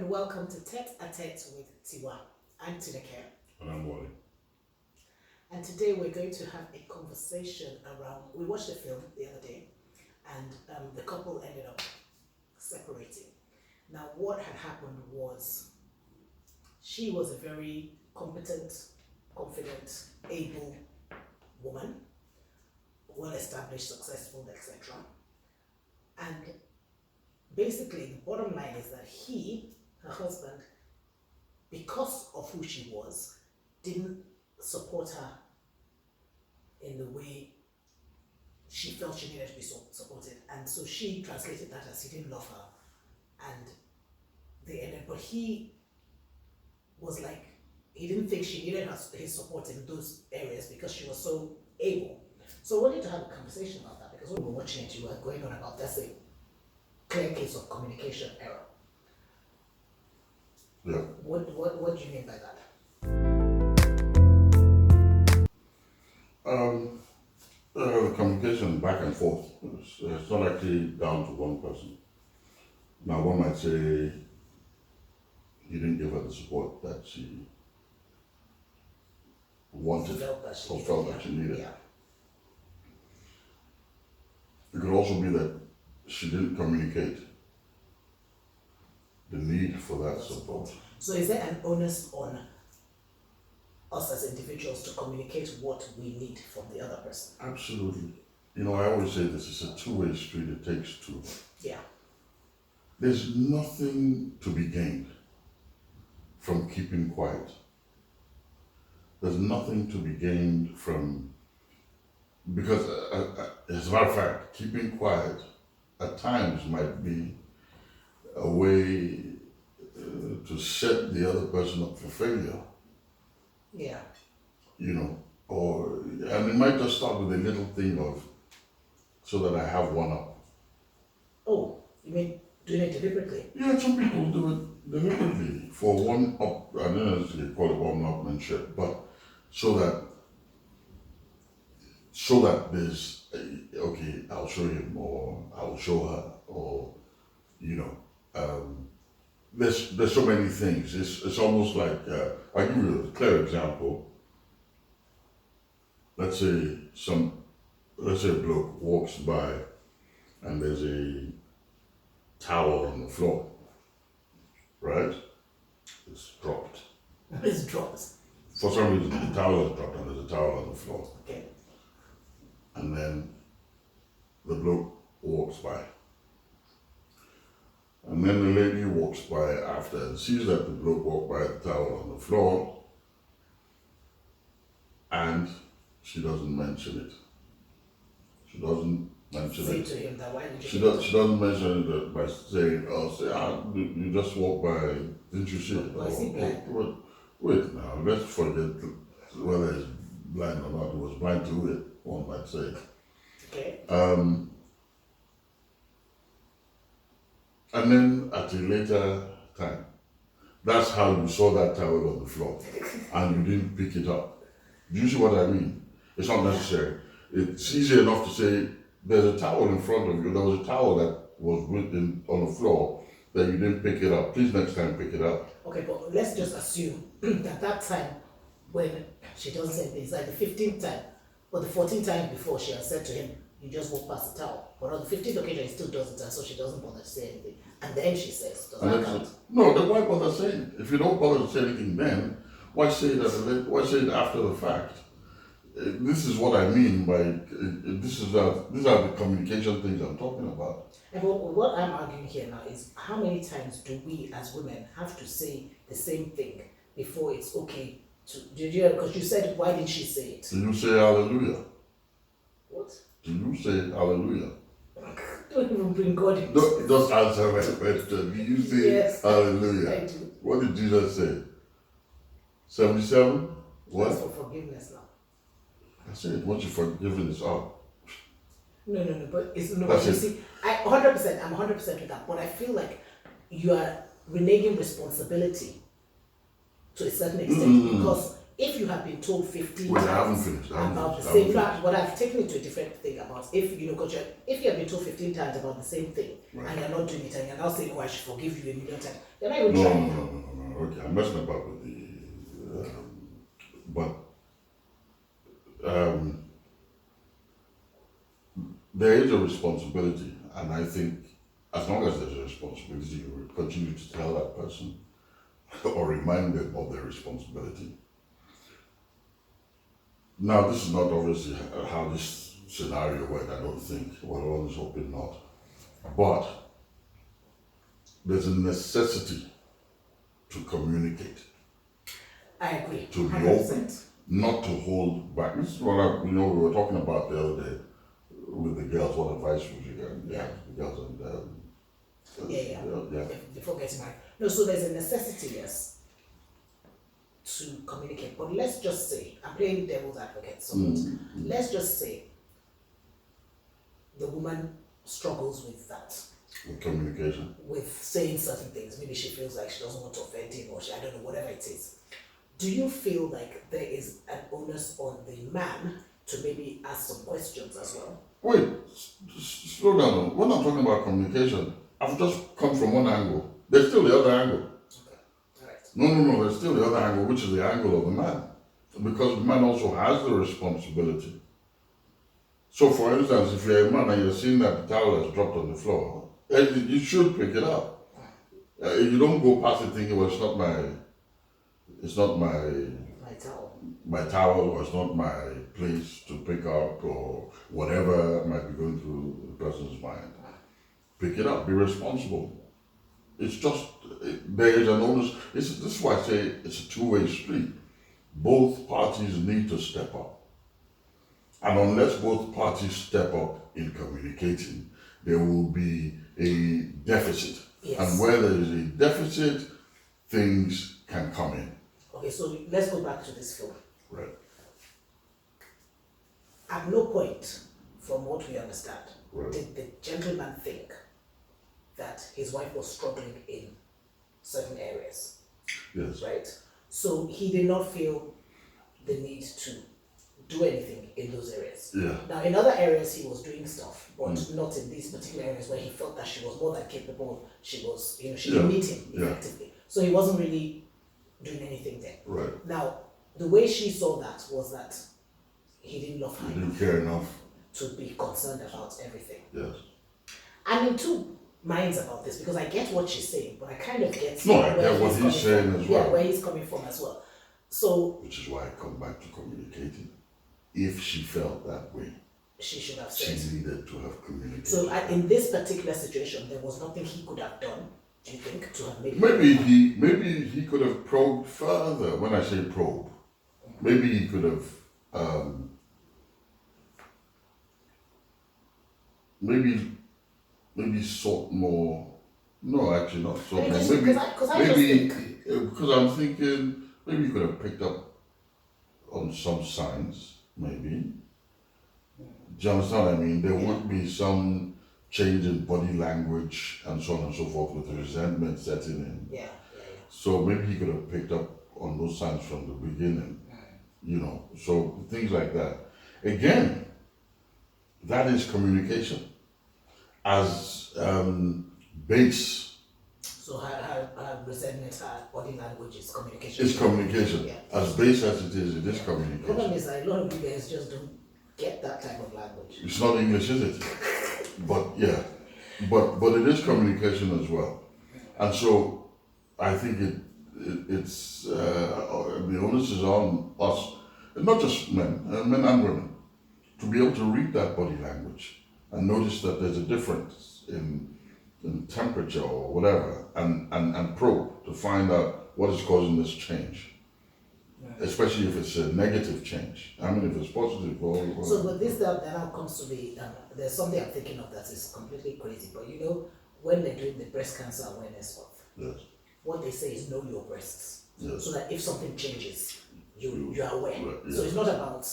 and welcome to Tête-à-tête with Tiwa. I'm Tineke. And I'm Wally. And today we're going to have a conversation around, we watched a film the other day and the couple ended up separating. Now what had happened was she was a very competent, confident, able woman, well-established, successful, etc. And basically the bottom line is that he, her husband, because of who she was, didn't support her in the way she felt she needed to be supported. And so she translated that as he didn't love her. And they ended, but he was like, he didn't think she needed his support in those areas because she was so able. So we wanted to have a conversation about that because when we were watching it, you were going on about that's a clear case of communication error. Yeah. What do you mean by that? The communication back and forth. It's not actually down to one person. Now one might say he didn't give her the support that she wanted or felt that she needed. Yeah. It could also be that she didn't communicate the need for that support. So is there an onus on us as individuals to communicate what we need from the other person? Absolutely. You know, I always say this, it's a two-way street, it takes two. Yeah. There's nothing to be gained from keeping quiet. There's nothing to be gained from, because as a matter of fact, keeping quiet at times might be a way to set the other person up for failure. Yeah. You know, and it might just start with a little thing of, so that I have one up. Oh, you mean doing it deliberately? Yeah, some people do it deliberately for one up, I don't necessarily call it one-upmanship, but so that there's, okay, I'll show him or I'll show her, or, you know, there's so many things. It's almost like, I'll give you a clear example. Let's say a bloke walks by and there's a towel on the floor, right? It's dropped. It's dropped. For some reason, the towel is dropped and there's a towel on the floor. Okay. And then the bloke walks by. And then the lady walks by after and sees that the bloke walked by the towel on the floor, and she doesn't mention it. She doesn't mention Say it. to him that why did you She doesn't mention it by saying, you just walked by, didn't you see it? Or is he blind? Wait now, let's forget whether he's blind or not. He was blind to it, one might say. Okay. And then at a later time, that's how you saw that towel on the floor and you didn't pick it up. Do you see what I mean? It's not necessary. It's easy enough to say, there's a towel in front of you. There was a towel that was written on the floor that you didn't pick it up. Please next time pick it up. Okay, but let's just assume that time when she doesn't say this, like the 15th time, or the 14th time before she has said to him, you just walk past the towel. But on the 15th occasion, he still does it, and so she doesn't bother to say anything. And then she says, does that count? No, then why bother saying it? If you don't bother to say anything then, why say it after the fact? This is what I mean by, these are the communication things I'm talking about. And what I'm arguing here now is how many times do we as women have to say the same thing before it's okay to, because you said, why didn't she say it? Do you say hallelujah? What? Do you say hallelujah? Don't even bring God into No, just answer my question. Do you say yes, hallelujah? I do. What did Jesus say? 77? What? That's for forgiveness now. I said, once you're forgiven, it's up. No, but it's no. That's You it. see, I'm 100% with that. But I feel like you are reneging responsibility to a certain extent because if you have been told 15 Wait, I haven't times finished. about the same thing, but I've taken it to a different thing about if you know, because if you have been told 15 times about the same thing and you're not doing it and you're now saying, oh, I should forgive you a million times, you're not even trying. No. Okay, I'm messing about with the, there is a responsibility, and I think as long as there's a responsibility, you will continue to tell that person or remind them of their responsibility. Now, this is not obviously how this scenario went, I don't think. We're always hoping not. But there's a necessity to communicate. I agree. To be 100%. open, not to hold back. This is what we were talking about the other day with the girls. What advice would you get? The girls and before getting married. No, so there's a necessity, yes, to communicate. But let's just say, I'm playing devil's advocate, so let's just say the woman struggles with that. With communication. With saying certain things. Maybe she feels like she doesn't want to offend him, or I don't know, whatever it is. Do you feel like there is an onus on the man to maybe ask some questions as well? Wait, slow down. We're not talking about communication. I've just come from one angle. There's still the other angle. Okay, all right. No, there's still the other angle, which is the angle of the man. Because the man also has the responsibility. So, for instance, if you're a man and you're seeing that the towel has dropped on the floor, you should pick it up. You don't go past it thinking, well, it's not my towel, or it's not my place to pick up, or whatever might be going through the person's mind. Pick it up, be responsible. It's just, there is an onus. This is why I say it's a two-way street. Both parties need to step up. And unless both parties step up in communicating, there will be a deficit. Yes. And where there is a deficit, things can come in. Okay, so let's go back to this film. Right. At no point, from what we understand, Right. did the gentleman think that his wife was struggling in certain areas. Yes. Right? So he did not feel the need to do anything in those areas. Yeah. Now, in other areas, he was doing stuff, but not in these particular areas where he felt that she was more than capable. She was, she could meet him effectively. So he wasn't really doing anything there. Right. Now, the way she saw that was that he didn't love her He didn't care enough to be concerned about everything. Yes. I'm in two minds about this because I get what she's saying, but I kind of get I get what he's saying as well. Yeah, where he's coming from as well. So, which is why I come back to communicating. If she felt that way, she should have said. She needed to have communicated. So, in this particular situation, there was nothing he could have done. Do you think to have made? Maybe he could have probed further. When I say probe, maybe he could have maybe sought more. No, actually not sought more. Because I'm thinking maybe he could have picked up on some signs. Maybe. Do you understand what I mean? There would be some change in body language and so on and so forth with the resentment setting in. Yeah. So maybe he could have picked up on those signs from the beginning. So things like that. Again, that is communication as base. So her resentment, her body language is communication. It's communication. Yeah. As base as it is communication. The problem is that a lot of you guys just don't get that type of language. It's not English, is it? But yeah. But it is communication as well. And so I think it's the onus is on us, not just men and women, to be able to read that body language and notice that there's a difference in temperature or whatever, and probe to find out what is causing this change. Especially if it's a negative change. I mean, if it's positive. So, but this now comes to the, there's something I'm thinking of that is completely crazy, but when they're doing the breast cancer awareness month, what they say is know your breasts. So that if something changes, you are aware. So it's not about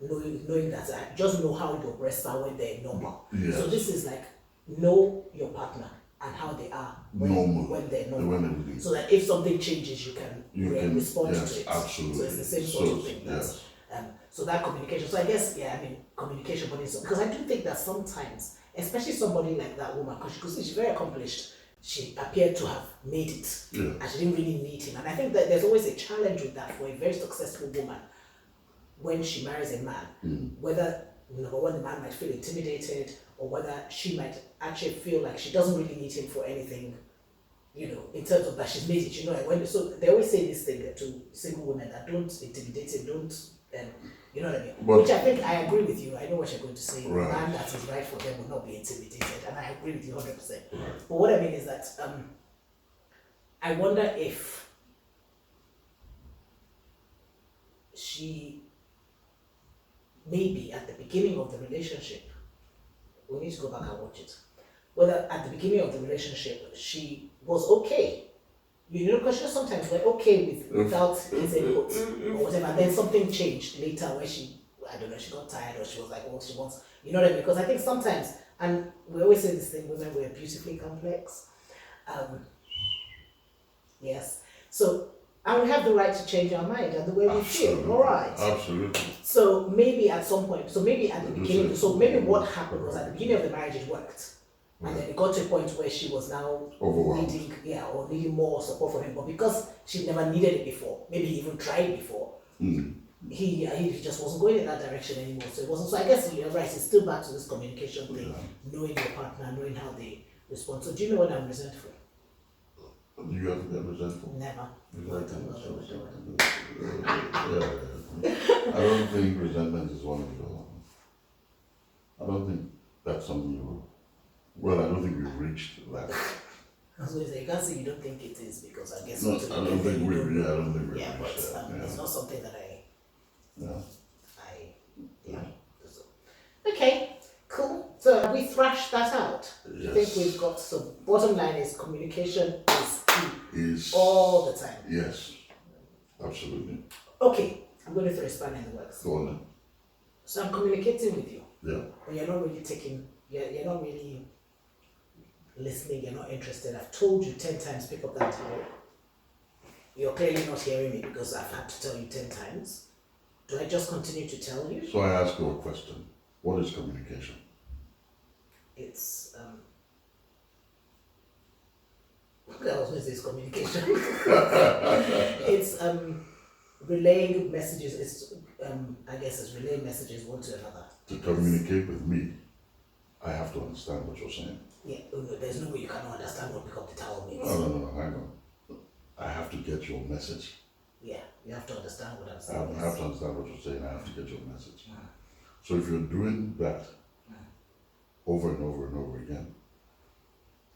knowing that, just know how your breasts are when they're normal. So this is like, know your partner and how they are normal when they're when normal. everything. So that if something changes, you can respond yes, to it. absolutely. So it's the same sort of thing. Yes. So that communication. So I guess, yeah, I mean, communication, but it's because I do think that sometimes, especially somebody like that woman, because she's very accomplished, she appeared to have made it, Yeah. and she didn't really need him. And I think that there's always a challenge with that for a very successful woman when she marries a man, whether number one, the man might feel intimidated, or whether she might actually feel like she doesn't really need him for anything, in terms of that she's made it, so they always say this thing to single women that don't intimidate him, don't, you know what I mean? But, which I think I agree with you. I know what you're going to say. Right. The man that is right for them will not be intimidated, and I agree with you 100%. Right. But what I mean is that I wonder if she maybe at the beginning of the relationship, we need to go back and watch it, whether at the beginning of the relationship she was okay, because sometimes we're okay without his input or whatever, and then something changed later where she got tired, or she was like, she wants, you know what I mean? Because I think sometimes, and we always say this thing, women were beautifully complex. Yes. So, and we have the right to change our mind and the way we feel, all right? Absolutely. So maybe at some point, maybe at the beginning, maybe what happened was at the beginning of the marriage it worked. And then it got to a point where she was now needing more support from him. But because she never needed it before, maybe he even tried before, he just wasn't going in that direction anymore. So it wasn't. So I guess you're right. It's still back to this communication thing, knowing your partner, knowing how they respond. So do you know what I'm resentful? Do you have to get resentful? Never. I don't think resentment is one of your. I don't think that's something you. Well, I don't think we've reached that. I was going to say, you can't say you don't think it is, because I guess. No, I don't think we've reached that. It's not something that Yeah. Okay, cool. So have we thrashed that out? Yes. I think we've got, so bottom line is communication is key. Is all the time. Yes, absolutely. Okay, I'm going to throw a spanner in the works. Go on then. So I'm communicating with you. Yeah. But you're not really you're not really listening, you're not interested. I've told you 10 times, pick up that towel. You're clearly not hearing me because I've had to tell you 10 times. Do I just continue to tell you? So I ask you a question. What is communication? It's I was going to say it's communication. It's relaying messages. It's I guess it's relaying messages one to another. To communicate with me, I have to understand what you're saying. Yeah, there's no way you cannot understand what pick up the towel means. No, hang on. I have to get your message. Yeah, you have to understand what I'm saying. I have to understand what you're saying. I have to get your message. So if you're doing that over and over and over again,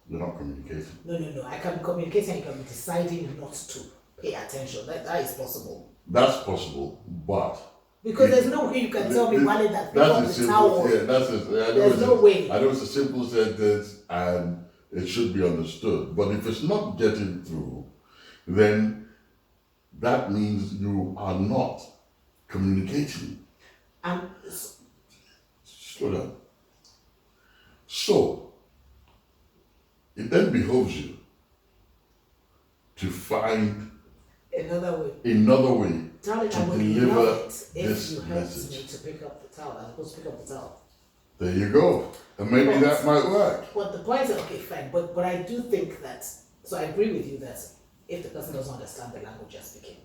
you're not communicating. No. I can communicate and you can be deciding not to pay attention. That is possible. That's possible, but because there's no way you can tell me Wale that pick up the towel. Yeah, there's no way. I know it's a simple sentence and it should be understood. But if it's not getting through, then that means you are not communicating. Slow down. So, it then behoves you to find another way to deliver this message. Me to pick up the towel. I'm supposed to pick up the towel. There you go. And maybe that might work. But the point is, okay, fine. But I do think that, so I agree with you that if the person doesn't understand the language you're speaking,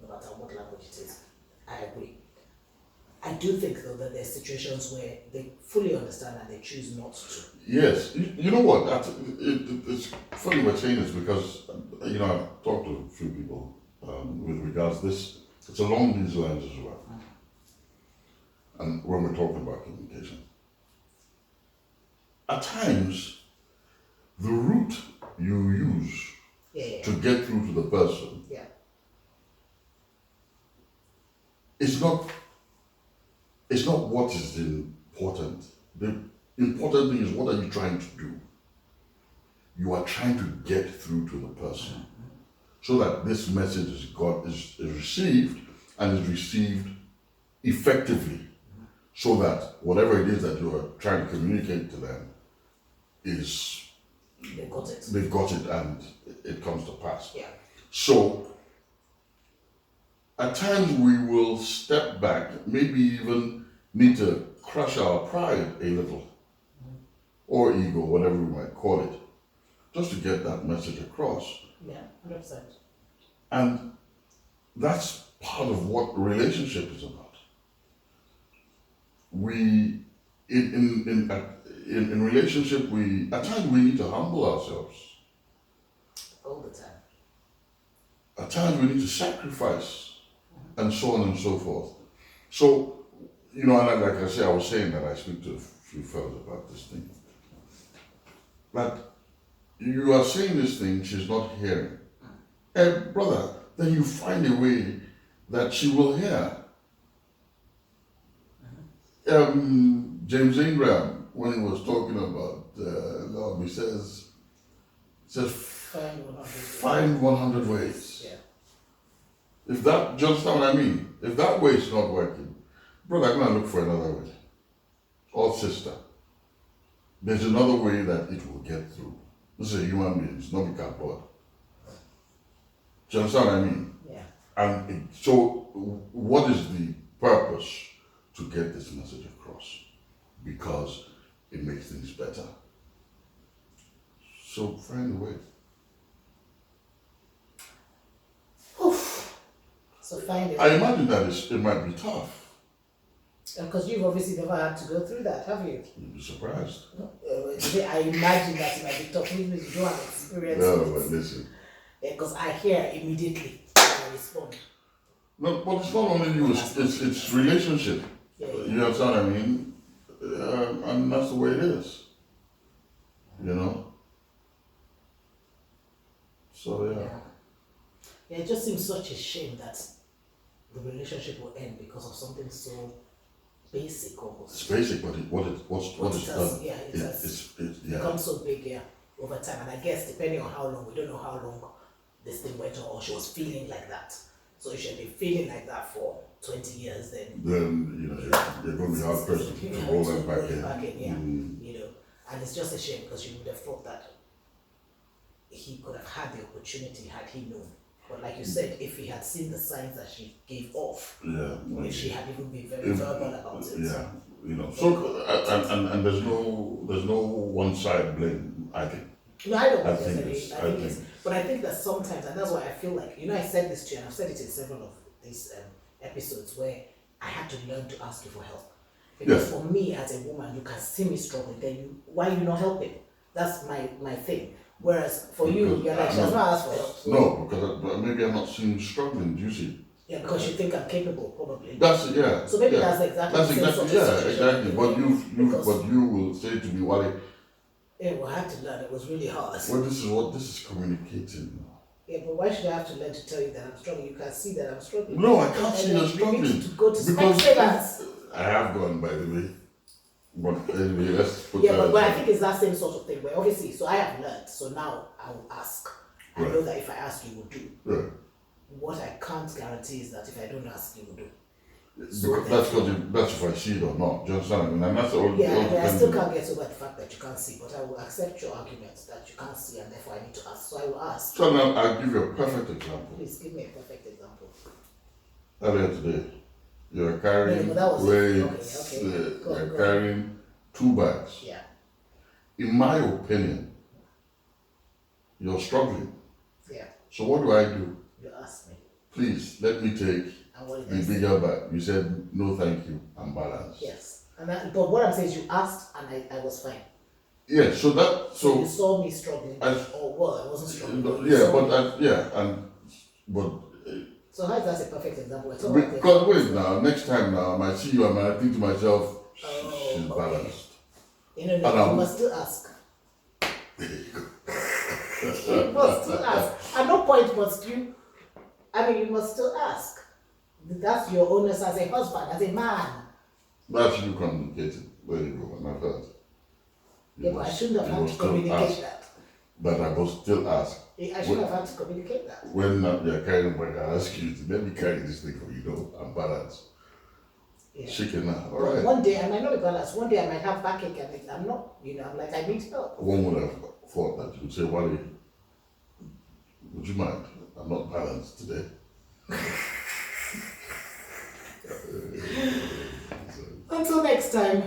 no matter what language it is, I agree. I do think though that there's situations where they fully understand and they choose not to. Yes, you know what? It's funny we're saying this because I've talked to a few people with regards to this. It's along these lines as well. And when we're talking about communication, at times the route you use to get through to the person it's not what is important. The important thing is, what are you trying to do? You are trying to get through to the person so that this message is received and is received effectively, so that whatever it is that you are trying to communicate to them is They've got it. and it comes to pass. Yeah. So at times we will step back, maybe even need to crush our pride a little, or ego, whatever we might call it, just to get that message across. Yeah, 100%. And that's part of what relationship is about. We, in relationship, at times we need to humble ourselves. All the time. At times we need to sacrifice, and so on and so forth. So, and like I said, I was saying that I speak to a few fellas about this thing. That you are saying this thing, she's not hearing. And brother, then you find a way that she will hear. James Ingram, when he was talking about love, he says find 100 ways. Yeah. If that, do you understand what I mean? If that way is not working, brother, I'm going to look for another way. Or sister, there's another way that it will get through. This is a human being, it's not a cardboard. Do you understand what I mean? Yeah. And so, what is the purpose to get this message across? Because it makes things better. So find a way. Oof. So find it. I imagine that it might be tough. Because you've obviously never had to go through that, have you? You'd be surprised. No? I imagine that it might be tough, even if you don't have experience. No, but listen. Because I hear immediately and I respond. No, but it's not only you, it's relationship. Yeah. You understand what I mean? And that's the way it is. So, yeah. Yeah, it just seems such a shame that the relationship will end because of something so basic almost. It's basic, but what it's done. Yeah, it has become so big, over time. And I guess depending on how long, we don't know how long this thing went on, or she was feeling like that. So if she had been feeling like that for 20 years, then you're going to be hard person to roll that back in. And it's just a shame because you would have thought that he could have had the opportunity had he known. But like you said, if he had seen the signs that she gave off, if she had even been very verbal about it. Yeah, So and there's no one side blame, I think. No, I don't think there's any. But I think that sometimes, and that's why I feel like, I said this to you, and I've said it in several of these episodes where I had to learn to ask you for help. Because for me as a woman, you can see me struggling, then why are you not helping? That's my thing. Whereas for you, you're like, she has not asked for help. So no, because maybe I'm not seeing you struggling, do you see? Yeah, because you think I'm capable, probably. That's it, yeah. So maybe that's exactly exactly. But you will say to me, Wale. Yeah, well, I had to learn. It was really hard. Well, this is communicating. Yeah, but why should I have to learn to tell you that I'm struggling? You can see that I'm struggling. No, I can't see you're struggling. You need to go to specialists. I have gone, by the way. But anyway, let's put that. But I think it's that same sort of thing. Where obviously, so I have learned. So now I will ask. I know that if I ask, you will do. Right. What I can't guarantee is that if I don't ask, you will do. So that's if I see it or not. Do you understand? And that's all. I still can't get over the fact that you can't see, but I will accept your argument that you can't see, and therefore I need to ask. So I will ask. So now I'll give you a perfect example. Please give me a perfect example. Earlier today, you're carrying you're carrying 2 bags. Yeah. In my opinion, you're struggling. Yeah. So what do? You ask me. Please let me take the bigger bag. You said no, thank you. I'm balanced. Yes, but what I'm saying is you asked and I was fine. Yeah. So you saw me struggling, I wasn't struggling. So how is that a perfect example? Because wait now, next time now, I might see you and I might think to myself, she's balanced. You must still ask. You must still ask. At no point must you. You must still ask. That's your onus as a husband, as a man. That's you communicating. There you go, and I've heard. But I shouldn't have had to communicate that. But I must still ask. I shouldn't have had to communicate that. When you're carrying a bag, I ask you to let me carry this thing for you. I'm balanced. Yeah. Shaking now. All But right. one day I might not be balanced. One day I might have backache and I'm not, I'm like, I need help. One would have thought that you would say, Wally, would you mind? I'm not balanced today. Until next time.